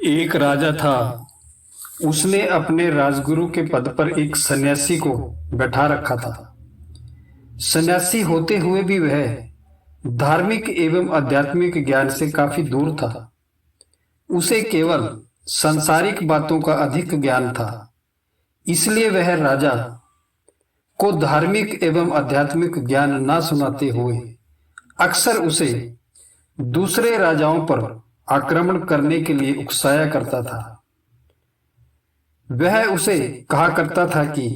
एक राजा था। उसने अपने राजगुरु के पद पर एक सन्यासी को बैठा रखा था। सन्यासी होते हुए भी वह धार्मिक एवं आध्यात्मिक ज्ञान से काफी दूर था। उसे केवल सांसारिक बातों का अधिक ज्ञान था। इसलिए वह राजा को धार्मिक एवं आध्यात्मिक ज्ञान न सुनाते हुए अक्सर उसे दूसरे राजाओं पर आक्रमण करने के लिए उकसाया करता था। वह उसे कहा करता था कि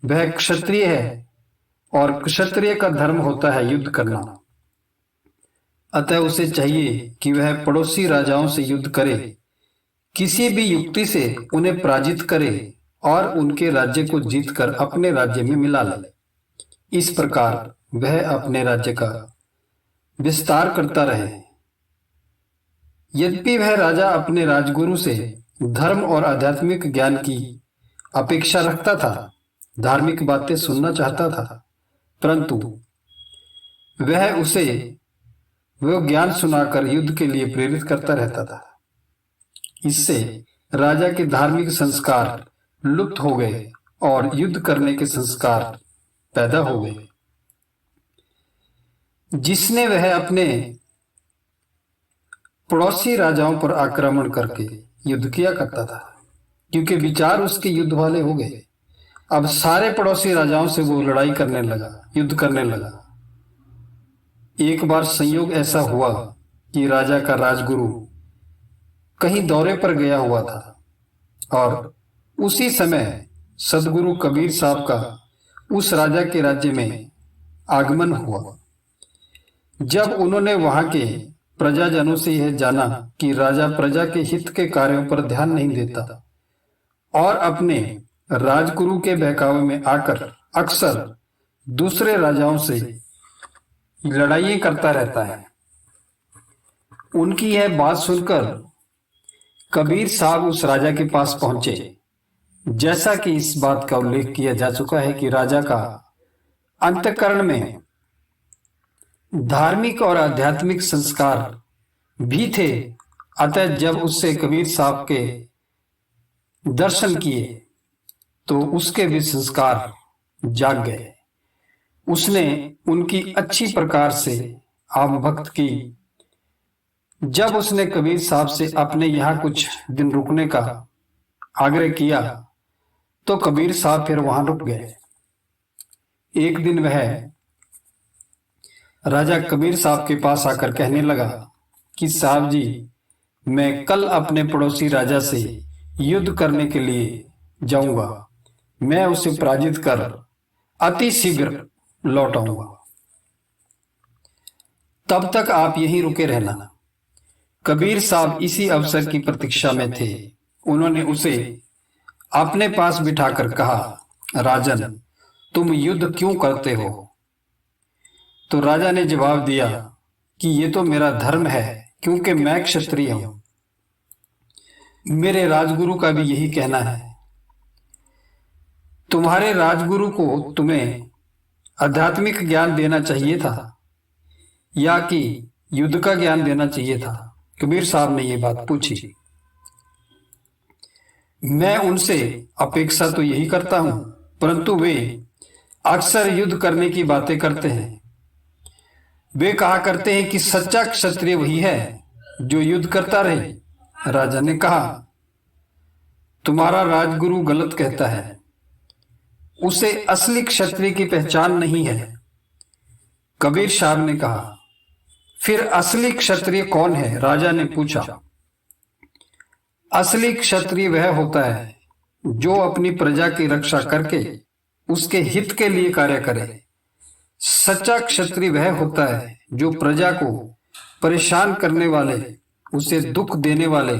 वह क्षत्रिय है और क्षत्रिय का धर्म होता है युद्ध करना। अतः उसे चाहिए कि वह पड़ोसी राजाओं से युद्ध करे, किसी भी युक्ति से उन्हें पराजित करे और उनके राज्य को जीतकर अपने राज्य में मिला ले। इस प्रकार वह अपने राज्य का विस्तार करता रहे। यद्यपि वह राजा अपने राजगुरु से धर्म और आध्यात्मिक ज्ञान की अपेक्षा रखता था, धार्मिक बातें सुनना चाहता था, परंतु वह उसे वो ज्ञान सुनाकर युद्ध के लिए प्रेरित करता रहता था। इससे राजा के धार्मिक संस्कार लुप्त हो गए और युद्ध करने के संस्कार पैदा हो गए, जिसने वह अपने पड़ोसी राजाओं पर आक्रमण करके युद्ध किया करता था। क्योंकि विचार उसके युद्ध वाले हो गए, अब सारे पड़ोसी राजाओं से वो लड़ाई करने लगा, युद्ध करने लगा। एक बार संयोग ऐसा हुआ कि राजा का राजगुरु कहीं दौरे पर गया हुआ था और उसी समय सदगुरु कबीर साहब का उस राजा के राज्य में आगमन हुआ। जब उन्होंने वहां के प्रजाजनों से यह जाना कि राजा प्रजा के हित के कार्यों पर ध्यान नहीं देता और अपने राजगुरु के बहकावे में आकर अक्सर दूसरे राजाओं से लड़ाइयां करता रहता है, उनकी यह बात सुनकर कबीर साहब उस राजा के पास पहुंचे। जैसा कि इस बात का उल्लेख किया जा चुका है कि राजा का अंतःकरण में धार्मिक और आध्यात्मिक संस्कार भी थे। अतः जब उससे कबीर साहब के दर्शन किए तो उसके भी संस्कार जाग गए। उसने उनकी अच्छी प्रकार से आवभक्त की। जब उसने कबीर साहब से अपने यहाँ कुछ दिन रुकने का आग्रह किया तो कबीर साहब फिर वहां रुक गए। एक दिन वह राजा कबीर साहब के पास आकर कहने लगा कि साहब जी, मैं कल अपने पड़ोसी राजा से युद्ध करने के लिए जाऊंगा। मैं उसे पराजित कर अति शीघ्र लौट आऊंगा। तब तक आप यहीं रुके रहना। कबीर साहब इसी अवसर की प्रतीक्षा में थे। उन्होंने उसे अपने पास बिठाकर कहा, राजन, तुम युद्ध क्यों करते हो? तो राजा ने जवाब दिया कि ये तो मेरा धर्म है, क्योंकि मैं क्षत्रिय हूं। मेरे राजगुरु का भी यही कहना है। तुम्हारे राजगुरु को तुम्हें आध्यात्मिक ज्ञान देना चाहिए था या कि युद्ध का ज्ञान देना चाहिए था? कबीर साहब ने ये बात पूछी। मैं उनसे अपेक्षा तो यही करता हूं, परंतु वे अक्सर युद्ध करने की बातें करते हैं। वे कहा करते हैं कि सच्चा क्षत्रिय वही है जो युद्ध करता रहे। राजा ने कहा, तुम्हारा राजगुरु गलत कहता है, उसे असली क्षत्रिय की पहचान नहीं है। कबीर साहब ने कहा, फिर असली क्षत्रिय कौन है? राजा ने पूछा। असली क्षत्रिय वह होता है जो अपनी प्रजा की रक्षा करके उसके हित के लिए कार्य करे। सच्चा क्षत्रिय वह होता है जो प्रजा को परेशान करने वाले, उसे दुख देने वाले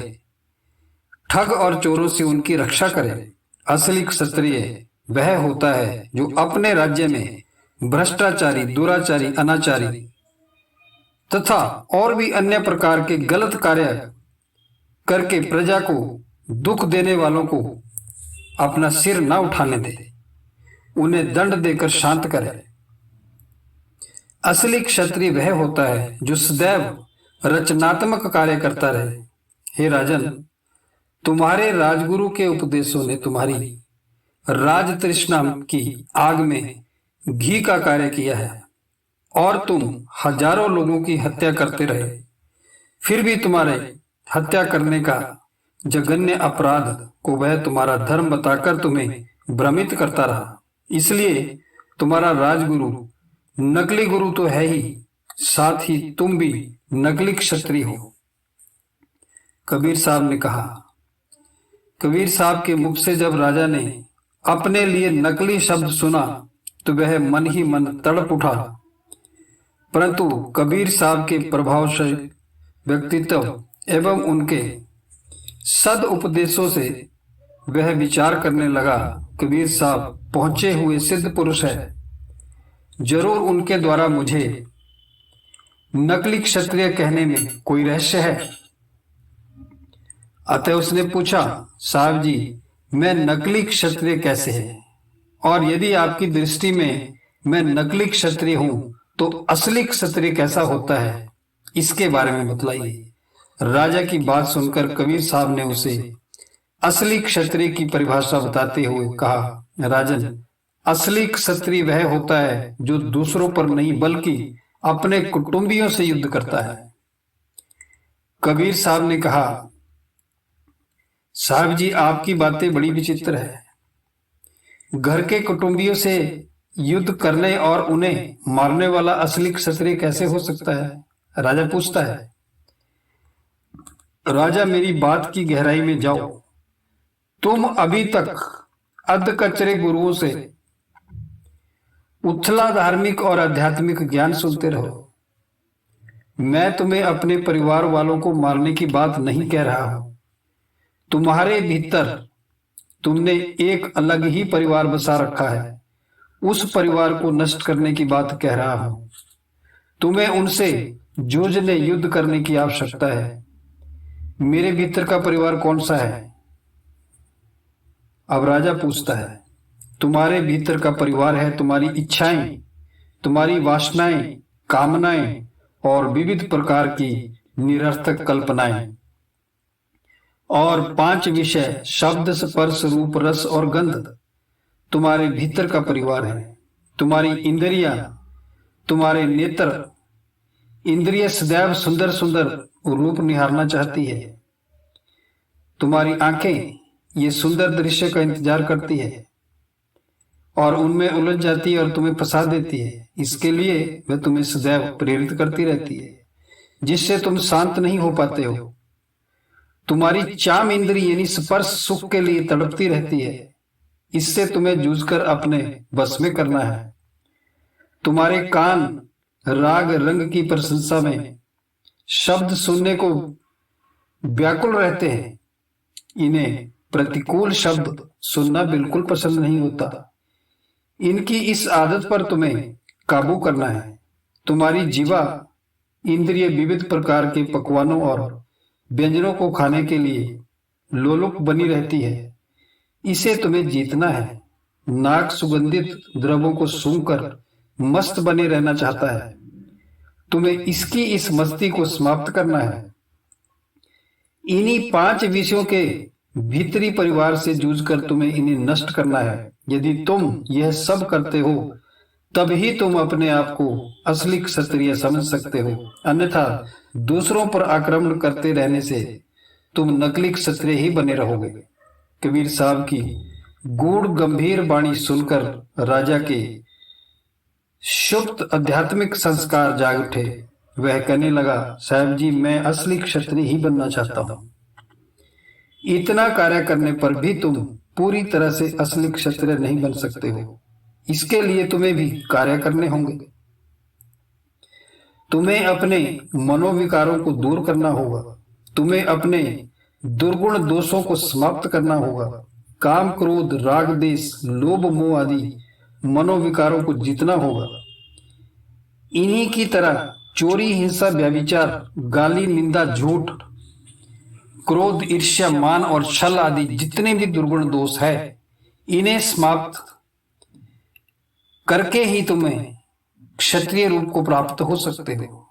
ठग और चोरों से उनकी रक्षा करे। असली क्षत्रिय वह होता है जो अपने राज्य में भ्रष्टाचारी, दुराचारी, अनाचारी तथा और भी अन्य प्रकार के गलत कार्य करके प्रजा को दुख देने वालों को अपना सिर न उठाने दे, उन्हें दंड देकर शांत करे। असली क्षत्रिय वह होता है जो सदैव रचनात्मक कार्य करता रहे। हे राजन, तुम्हारे राजगुरु के उपदेशों ने तुम्हारी राज तृष्णा की आग में घी का कार्य किया है और तुम हजारों लोगों की हत्या करते रहे, फिर भी तुम्हारे हत्या करने का जघन्य अपराध को वह तुम्हारा धर्म बताकर तुम्हें भ्रमित करता रहा। इसलिए तुम्हारा राजगुरु नकली गुरु तो है ही, साथ ही तुम भी नकली क्षत्रिय हो। कबीर साहब ने कहा। कबीर साहब के मुख से जब राजा ने अपने लिए नकली शब्द सुना तो वह मन ही मन तड़प उठा, परंतु कबीर साहब के प्रभावशाली व्यक्तित्व एवं उनके सद उपदेशों से वह विचार करने लगा, कबीर साहब पहुंचे हुए सिद्ध पुरुष है, जरूर उनके द्वारा मुझे नकली क्षत्रिय कहने में कोई रहस्य है। अतः उसने पूछा, साहब जी, मैं नकली क्षत्रिय कैसे है, और यदि आपकी दृष्टि में मैं नकली क्षत्रिय हूं तो असली क्षत्रिय कैसा होता है, इसके बारे में बतलाइए। राजा की बात सुनकर कबीर साहब ने उसे असली क्षत्रिय की परिभाषा बताते हुए कहा, राजन, असली क्षत्रिय वह होता है जो दूसरों पर नहीं बल्कि अपने कुटुंबियों से युद्ध करता है। कबीर साहब ने कहा, साहब जी, आपकी बातें बड़ी विचित्र है। घर के कुटुंबियों से युद्ध करने और उन्हें मारने वाला असली क्षत्रिय कैसे हो सकता है? राजा पूछता है। राजा, मेरी बात की गहराई में जाओ। तुम अभी तक अधकचरे गुरुओं से उथला धार्मिक और आध्यात्मिक ज्ञान सुनते रहो। मैं तुम्हें अपने परिवार वालों को मारने की बात नहीं कह रहा हूं। तुम्हारे भीतर तुमने एक अलग ही परिवार बसा रखा है, उस परिवार को नष्ट करने की बात कह रहा हूं। तुम्हें उनसे जूझने युद्ध करने की आवश्यकता है। मेरे भीतर का परिवार कौन सा है? अब राजा पूछता है, तुम्हारे भीतर का परिवार है तुम्हारी इच्छाएं, तुम्हारी वासनाएं, कामनाएं और विविध प्रकार की निरर्थक कल्पनाएं, और 5 विषय शब्द, स्पर्श, रूप, रस और गंध तुम्हारे भीतर का परिवार है। तुम्हारी इंद्रियां, तुम्हारे नेत्र, इंद्रिय सदैव सुंदर सुंदर रूप निहारना चाहती है। तुम्हारी आंखें ये सुंदर दृश्य का इंतजार करती है और उनमें उलझ जाती है और तुम्हें फंसा देती है। इसके लिए वह तुम्हें सदैव प्रेरित करती रहती है, जिससे तुम शांत नहीं हो पाते हो। तुम्हारी चाम इंद्रिय यानी स्पर्श सुख के लिए तड़पती रहती है, इससे तुम्हें जूझकर अपने बस में करना है। तुम्हारे कान राग रंग की प्रशंसा में शब्द सुनने को व्याकुल रहते हैं। इन्हें प्रतिकूल शब्द सुनना बिल्कुल पसंद नहीं होता। इनकी इस आदत पर तुम्हें काबू करना है। तुम्हारी जीवा इंद्रिय विविध प्रकार के पकवानों और व्यंजनों को खाने के लिए लोलुप बनी रहती है, इसे तुम्हें जीतना है। नाक सुगंधित द्रव्यों को सूंघकर मस्त बने रहना चाहता है। तुम्हें इसकी इस मस्ती को समाप्त करना है। इन्हीं 5 विषयों के भीतरी परिवार से जूझकर तुम्हें इन्हें नष्ट करना है। यदि तुम यह सब करते हो तभी तुम अपने आप को असली क्षत्रिय समझ सकते हो, अन्यथा दूसरों पर आक्रमण करते रहने से तुम नकली क्षत्रिय ही बने रहोगे। कबीर साहब की गूढ़ गंभीर वाणी सुनकर राजा के सुप्त आध्यात्मिक संस्कार जाग उठे। वह कहने लगा, साहब जी, मैं असली क्षत्रिय ही बनना चाहता हूं। इतना कार्य करने पर भी तुम पूरी तरह से असली क्षत्रिय नहीं बन सकते हो। इसके लिए तुम्हें भी कार्य करने होंगे। तुम्हें अपने मनोविकारों को दूर करना होगा। तुम्हें अपने दुर्गुण दोषों को समाप्त करना होगा। काम, क्रोध, राग, देश, लोभ, मोह आदि मनोविकारों को जीतना होगा। इन्हीं की तरह चोरी, हिंसा, व्यभिचार, गाली, निंदा, झूठ, क्रोध, ईर्ष्या, मान और छल आदि जितने भी दुर्गुण दोष है, इन्हें समाप्त करके ही तुम्हें क्षत्रिय रूप को प्राप्त हो सकते हो।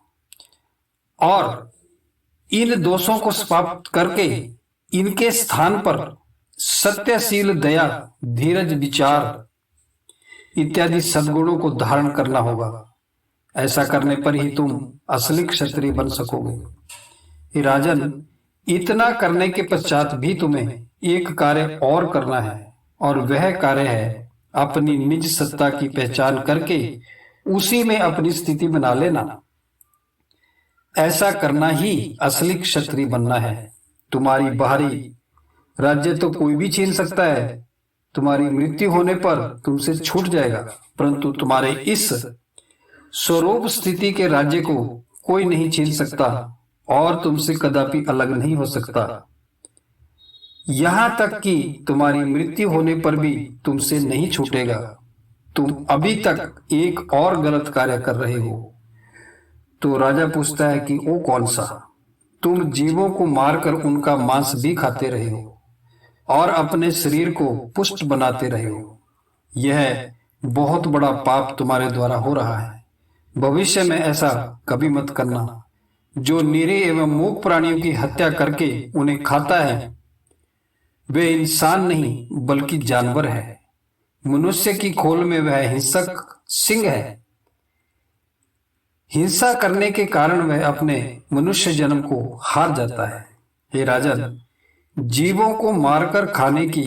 और इन दोषों को समाप्त करके इनके स्थान पर सत्यशील, दया, धीरज, विचार इत्यादि सद्गुणों को धारण करना होगा। ऐसा करने पर ही तुम असली क्षत्रिय बन सकोगे। हे राजन, इतना करने के पश्चात भी तुम्हें एक कार्य और करना है, और वह कार्य है अपनी निज सत्ता की पहचान करके उसी में अपनी स्थिति बना लेना। ऐसा करना ही असली क्षत्रिय बनना है। तुम्हारी बाहरी राज्य तो कोई भी छीन सकता है, तुम्हारी मृत्यु होने पर तुमसे छूट जाएगा, परंतु तुम्हारे इस स्वरूप स्थिति के राज्य को कोई नहीं छीन सकता और तुमसे कदापि अलग नहीं हो सकता। यहां तक कि तुम्हारी मृत्यु होने पर भी तुमसे नहीं छूटेगा। तुम अभी तक एक और गलत कार्य कर रहे हो। तो राजा पूछता है कि वो कौन सा? तुम जीवों को मारकर उनका मांस भी खाते रहे हो और अपने शरीर को पुष्ट बनाते रहे हो। यह बहुत बड़ा पाप तुम्हारे द्वारा हो रहा है। भविष्य में ऐसा कभी मत करना। जो निरीह एवं मूक प्राणियों की हत्या करके उन्हें खाता है, वे इंसान नहीं बल्कि जानवर है। मनुष्य की खोल में वह हिंसक सिंह है। हिंसा करने के कारण वह अपने मनुष्य जन्म को हार जाता है। हे राजन, जीवों को मारकर खाने की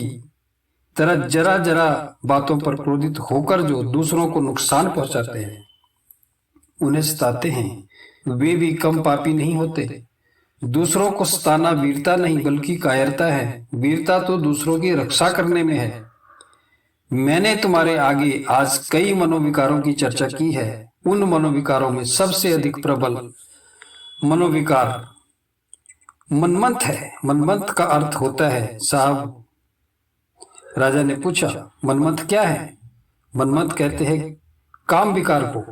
तरह जरा जरा बातों पर क्रोधित होकर जो दूसरों को नुकसान पहुंचाते हैं, उन्हें सताते हैं, वे भी कम पापी नहीं होते। दूसरों को सताना वीरता नहीं बल्कि कायरता है। वीरता तो दूसरों की रक्षा करने में है। मैंने तुम्हारे आगे आज कई मनोविकारों की चर्चा की है। उन मनोविकारों में सबसे अधिक प्रबल मनोविकार मनमंत है। मनमंत का अर्थ होता है साहब। राजा ने पूछा, मनमंत क्या है? मनमंत कहते हैं काम विकार को।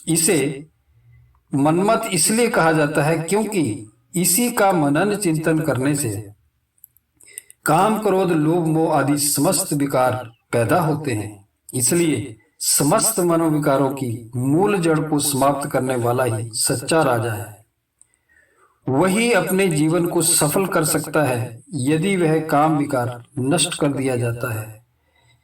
इसे मनमत इसलिए कहा जाता है क्योंकि इसी का मनन चिंतन करने से काम, क्रोध, लोभ, मोह आदि समस्त विकार पैदा होते हैं। इसलिए समस्त मनोविकारों की मूल जड़ को समाप्त करने वाला ही सच्चा राजा है। वही अपने जीवन को सफल कर सकता है यदि वह काम विकार नष्ट कर दिया जाता है।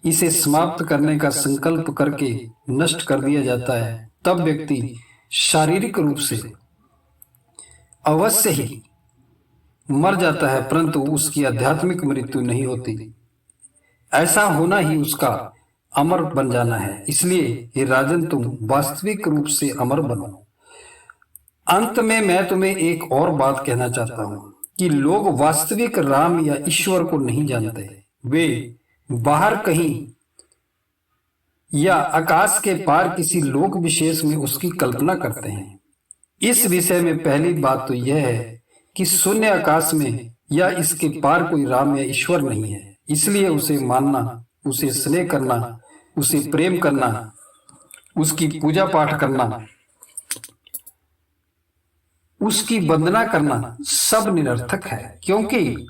इसे समाप्त करने का संकल्प करके नष्ट कर दिया जाता है, तब व्यक्ति शारीरिक रूप से अवश्य ही मर जाता है, परंतु उसकी आध्यात्मिक मृत्यु नहीं होती। ऐसा होना ही उसका अमर बन जाना है। इसलिए हे राजन, तुम वास्तविक रूप से अमर बनो। अंत में मैं तुम्हें एक और बात कहना चाहता हूं कि लोग वास्तविक राम या ईश्वर को नहीं जानते। वे बाहर कहीं या आकाश के पार किसी लोक विशेष में उसकी कल्पना करते हैं। इस विषय में पहली बात तो यह है कि शून्य आकाश में या इसके पार कोई राम या ईश्वर नहीं है। इसलिए उसे मानना, उसे स्नेह करना, उसे प्रेम करना, उसकी पूजा पाठ करना, उसकी वंदना करना सब निरर्थक है, क्योंकि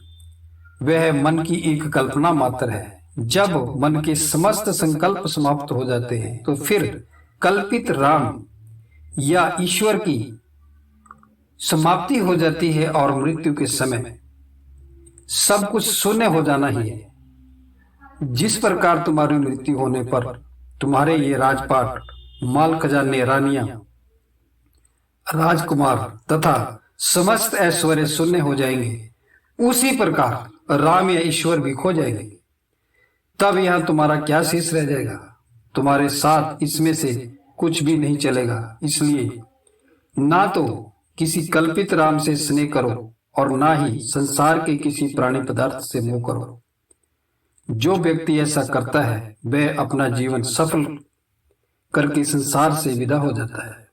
वह मन की एक कल्पना मात्र है। जब मन के समस्त संकल्प समाप्त हो जाते हैं तो फिर कल्पित राम या ईश्वर की समाप्ति हो जाती है और मृत्यु के समय सब कुछ शून्य हो जाना ही है। जिस प्रकार तुम्हारी मृत्यु होने पर तुम्हारे ये राजपाट, माल खजाने, रानियां, राजकुमार तथा समस्त ऐश्वर्य शून्य हो जाएंगे, उसी प्रकार राम या ईश्वर भी खो जाएंगे। तब यहां तुम्हारा क्या शेष रह जाएगा? तुम्हारे साथ इसमें से कुछ भी नहीं चलेगा। इसलिए ना तो किसी कल्पित राम से स्नेह करो और ना ही संसार के किसी प्राणी पदार्थ से मोह करो। जो व्यक्ति ऐसा करता है वह अपना जीवन सफल करके संसार से विदा हो जाता है।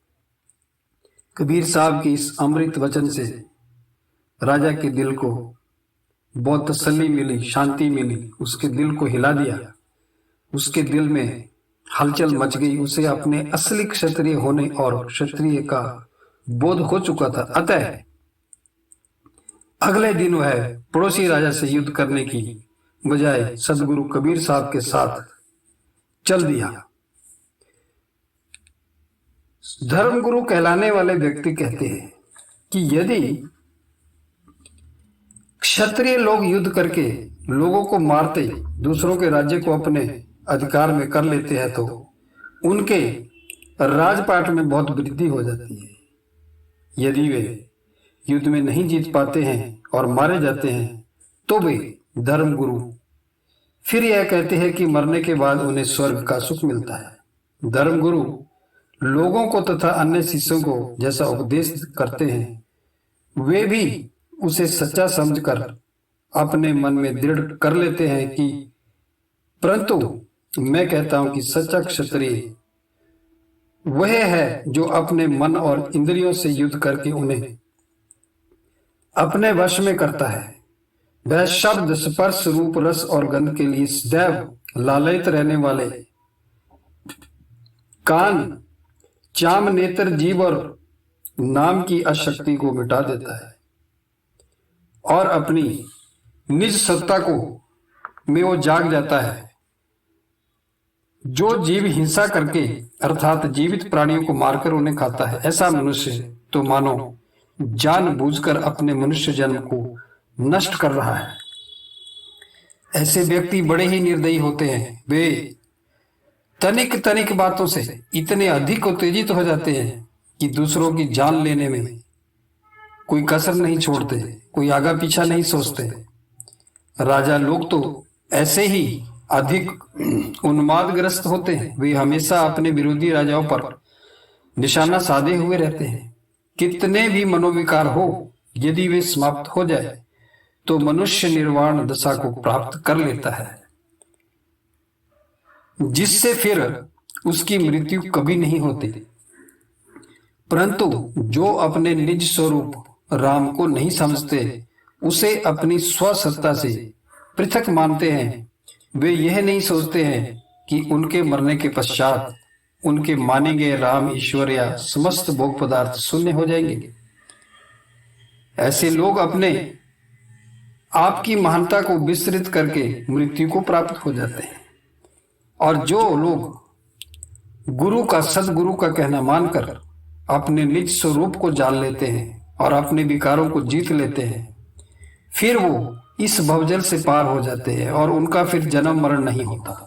कबीर साहब के इस अमृत वचन से राजा के दिल को बहुत तसल्ली मिली, शांति मिली, उसके दिल को हिला दिया। उसके दिल में हलचल मच गई। उसे अपने असली क्षत्रिय होने और क्षत्रिय का बोध हो चुका था। अतः अगले दिन वह पड़ोसी राजा से युद्ध करने की बजाय सदगुरु कबीर साहब के साथ चल दिया। धर्मगुरु कहलाने वाले व्यक्ति कहते हैं कि यदि क्षत्रिय लोग युद्ध करके लोगों को मारते दूसरों के राज्य को अपने अधिकार में कर लेते हैं तो उनके राजपाट में बहुत वृद्धि हो जाती है। यदि वे युद्ध में नहीं जीत पाते हैं और मारे जाते हैं तो वे धर्मगुरु फिर यह कहते हैं कि मरने के बाद उन्हें स्वर्ग का सुख मिलता है। धर्मगुरु लोगों को तथा अन्य शिष्यों को जैसा उपदेश करते हैं वे भी उसे सच्चा समझकर अपने मन में दृढ़ कर लेते हैं कि परंतु मैं कहता हूं कि सच्चा क्षत्रिय वह है जो अपने मन और इंद्रियों से युद्ध करके उन्हें अपने वश में करता है। वह शब्द स्पर्श रूप रस और गंध के लिए सदैव लालयित रहने वाले कान चाम नेत्र जीव और नाम की अशक्ति को मिटा देता है और अपनी निज सत्ता को में वो जाग जाता है। जो जीव हिंसा करके अर्थात जीवित प्राणियों को मारकर उन्हें खाता है ऐसा मनुष्य तो मानो जानबूझकर अपने मनुष्य जन्म को नष्ट कर रहा है। ऐसे व्यक्ति बड़े ही निर्दयी होते हैं। वे तनिक तनिक बातों से इतने अधिक उत्तेजित हो जाते हैं कि दूसरों की जान लेने में कोई कसर नहीं छोड़ते, कोई आगा पीछा नहीं सोचते। राजा लोग तो ऐसे ही अधिक उन्मादग्रस्त होते हैं। वे हमेशा अपने विरोधी राजाओं पर निशाना साधे हुए रहते हैं। कितने भी मनोविकार हो यदि वे समाप्त हो जाए तो मनुष्य निर्वाण दशा को प्राप्त कर लेता है, जिससे फिर उसकी मृत्यु कभी नहीं होती। परंतु जो अपने निज स्वरूप राम को नहीं समझते, उसे अपनी स्वसत्ता से पृथक मानते हैं, वे यह नहीं सोचते हैं कि उनके मरने के पश्चात उनके माने गए राम ईश्वर या समस्त भोग पदार्थ शून्य हो जाएंगे। ऐसे लोग अपने आपकी महानता को विस्तृत करके मृत्यु को प्राप्त हो जाते हैं। और जो लोग गुरु का सदगुरु का कहना मानकर अपने निज स्वरूप को जान लेते हैं और अपने विकारों को जीत लेते हैं, फिर वो इस भवजल से पार हो जाते हैं और उनका फिर जन्म मरण नहीं होता।